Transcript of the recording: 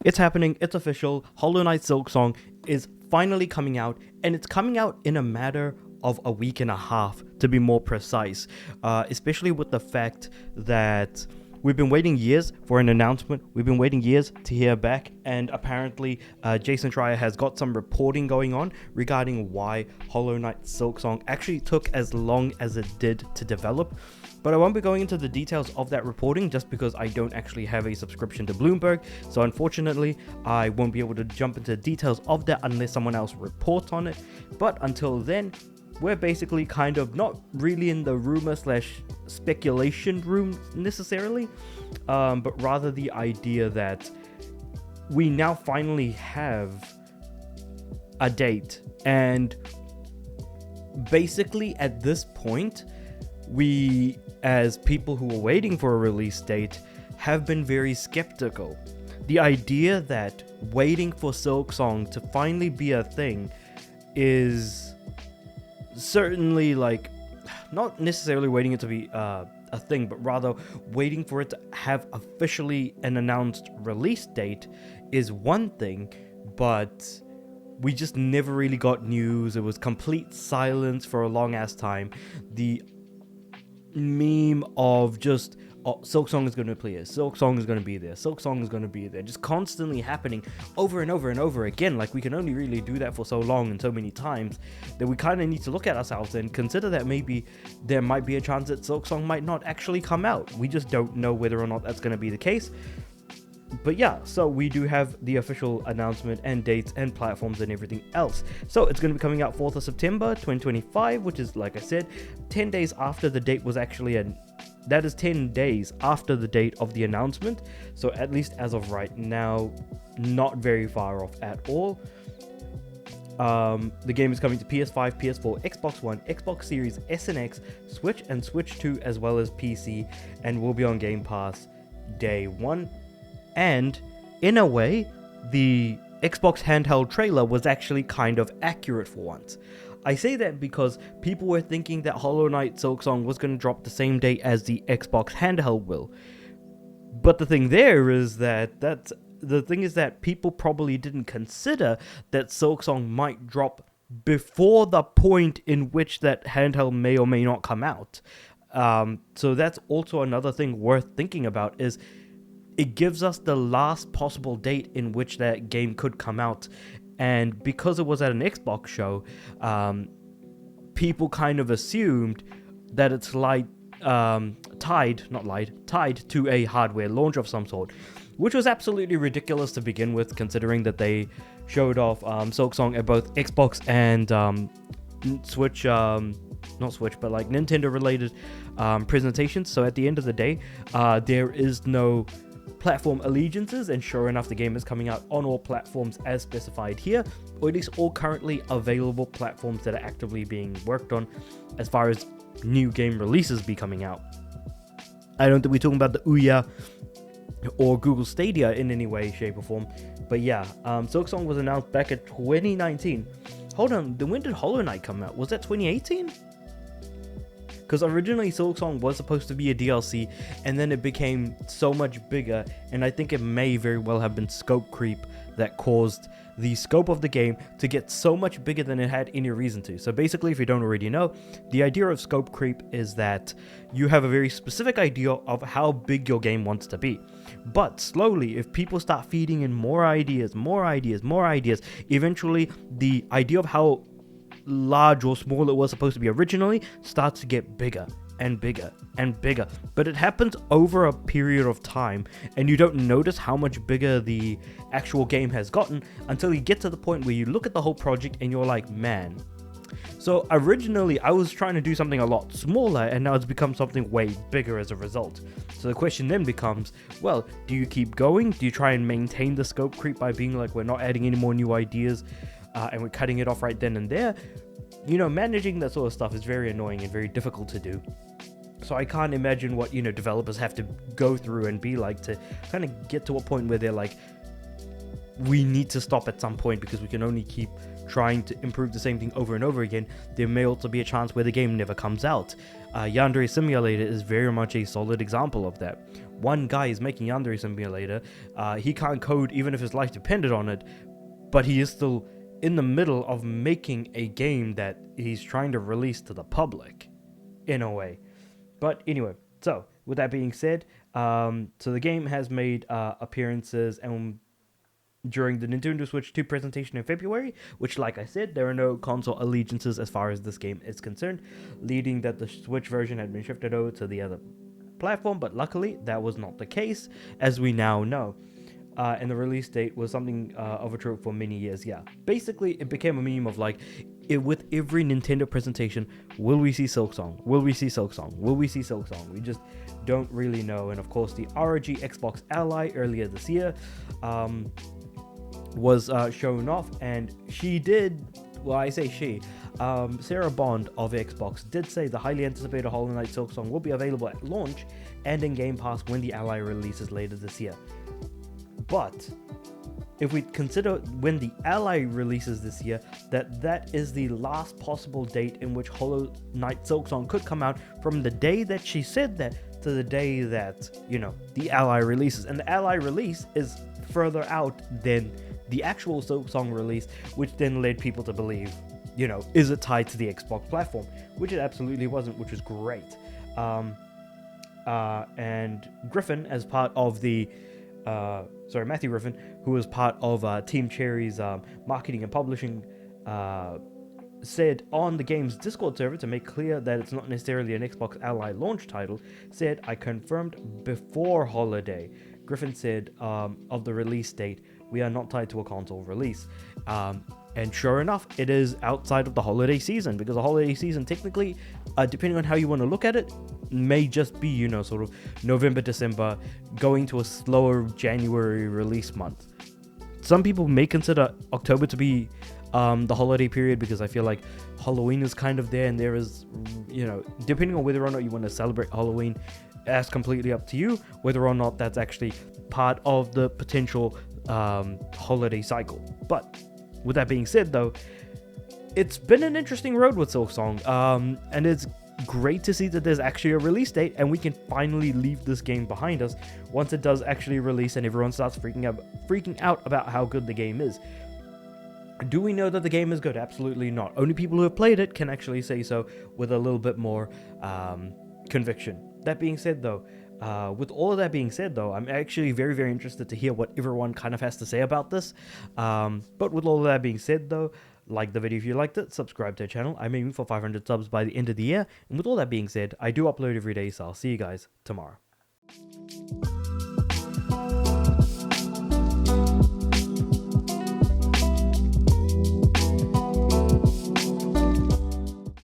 It's happening, it's official. Hollow Knight Silksong is finally coming out, and it's coming out in a matter of a week and a half, to be more precise. Especially with the fact that we've been waiting years for an announcement. We've been waiting years to hear back, and apparently Jason Schreier has got some reporting going on regarding why Hollow Knight Silksong actually took as long as it did to develop. But I won't be going into the details of that reporting just because I don't actually have a subscription to Bloomberg. So unfortunately, I won't be able to jump into details of that unless someone else reports on it. But until then, we're basically kind of not really in the rumor / speculation room necessarily, but rather the idea that we now finally have a date. And basically at this point, we, as people who are waiting for a release date, have been very skeptical. The idea that waiting for Silksong to finally be a thing is certainly not necessarily waiting it to be a thing, but rather waiting for it to have officially an announced release date is one thing, but we just never really got news. It was complete silence for a long ass time. The meme of just Silksong is going to play here, Silksong is going to be there, Silksong is going to be there, just constantly happening over and over and over again. Like, we can only really do that for so long and so many times that we kind of need to look at ourselves and consider that maybe there might be a chance that Silksong might not actually come out. We just don't know whether or not that's going to be the case. But yeah, so we do have the official announcement and dates and platforms and everything else. So it's going to be coming out 4th of September 2025, which is, like I said, 10 days after the date was actually that is 10 days after the date of the announcement. So at least as of right now, not very far off at all. The game is coming to PS5, PS4, Xbox One, Xbox Series S and X, Switch and Switch 2, as well as PC, and will be on Game Pass day one. And in a way, the Xbox handheld trailer was actually kind of accurate for once. I say that because people were thinking that Hollow Knight Silksong was going to drop the same day as the Xbox handheld will. But the thing there is that people probably didn't consider that Silksong might drop before the point in which that handheld may or may not come out. So that's also another thing worth thinking about, is it gives us the last possible date in which that game could come out. And because it was at an Xbox show, people kind of assumed that it's tied to a hardware launch of some sort, which was absolutely ridiculous to begin with, considering that they showed off Silksong at both Xbox and Switch, not Switch, but like Nintendo related presentations. So at the end of the day, there is no platform allegiances, and sure enough, the game is coming out on all platforms as specified here, or at least all currently available platforms that are actively being worked on as far as new game releases be coming out. I don't think we're talking about the Ouya or Google Stadia in any way, shape, or form, but yeah, Silksong was announced back in 2019. Hold on, then when did Hollow Knight come out? Was that 2018? Because originally Silksong was supposed to be a DLC, and then it became so much bigger, and I think it may very well have been scope creep that caused the scope of the game to get so much bigger than it had any reason to. So basically, if you don't already know, the idea of scope creep is that you have a very specific idea of how big your game wants to be. But slowly, if people start feeding in more ideas, eventually the idea of how large or small it was supposed to be originally starts to get bigger and bigger and bigger, but it happens over a period of time, and you don't notice how much bigger the actual game has gotten until you get to the point where you look at the whole project and you're like, man, so originally I was trying to do something a lot smaller, and now it's become something way bigger as a result. So the question then becomes, well, do you keep going? Do you try and maintain the scope creep by being like, we're not adding any more new ideas, and we're cutting it off right then and there? You know, managing that sort of stuff is very annoying and very difficult to do. So I can't imagine what, developers have to go through and be like to kind of get to a point where they're like, we need to stop at some point because we can only keep trying to improve the same thing over and over again, there may also be a chance where the game never comes out. Yandere Simulator is very much a solid example of that. One guy is making Yandere Simulator. He can't code even if his life depended on it, but he is still in the middle of making a game that he's trying to release to the public, in a way. But anyway, so with that being said, so the game has made appearances and during the Nintendo Switch 2 presentation in February, which, like I said, there are no console allegiances as far as this game is concerned, leading that the Switch version had been shifted over to the other platform, but luckily that was not the case, as we now know. And the release date was something of a trope for many years. Yeah, basically it became a meme of like, with every Nintendo presentation, will we see Silksong? Will we see Silksong? Will we see Silksong? We just don't really know. And of course, the ROG Xbox Ally earlier this year was shown off, and she did. Well, I say she. Sarah Bond of Xbox did say the highly anticipated Hollow Knight Silksong will be available at launch and in Game Pass when the Ally releases later this year. But if we consider when the Ally releases this year, that is the last possible date in which Hollow Knight Silksong could come out, from the day that she said that to the day that, you know, the Ally releases. And the Ally release is further out than the actual Silksong release, which then led people to believe, you know, is it tied to the Xbox platform? Which it absolutely wasn't, which was great. And Griffin, as part of the Matthew Griffin, who was part of Team Cherry's marketing and publishing, said on the game's Discord server, to make clear that it's not necessarily an Xbox Ally launch title, said, "I confirmed before holiday." Griffin said of the release date, "We are not tied to a console release." And sure enough, it is outside of the holiday season, because the holiday season technically, depending on how you want to look at it, may just be, you know, sort of November, December, going to a slower January release month. Some people may consider October to be the holiday period, because I feel like Halloween is kind of there, and there is, you know, depending on whether or not you want to celebrate Halloween, that's completely up to you, whether or not that's actually part of the potential holiday cycle. But with that being said, though, it's been an interesting road with Silksong, and it's great to see that there's actually a release date, and we can finally leave this game behind us once it does actually release and everyone starts freaking out about how good the game is. Do we know that the game is good? Absolutely not. Only people who have played it can actually say so with a little bit more conviction. That being said, though, with all of that being said, though, I'm actually very, very interested to hear what everyone kind of has to say about this. But with all of that being said, though, like the video if you liked it, subscribe to the channel. I'm aiming for 500 subs by the end of the year. And with all that being said, I do upload every day, so I'll see you guys tomorrow.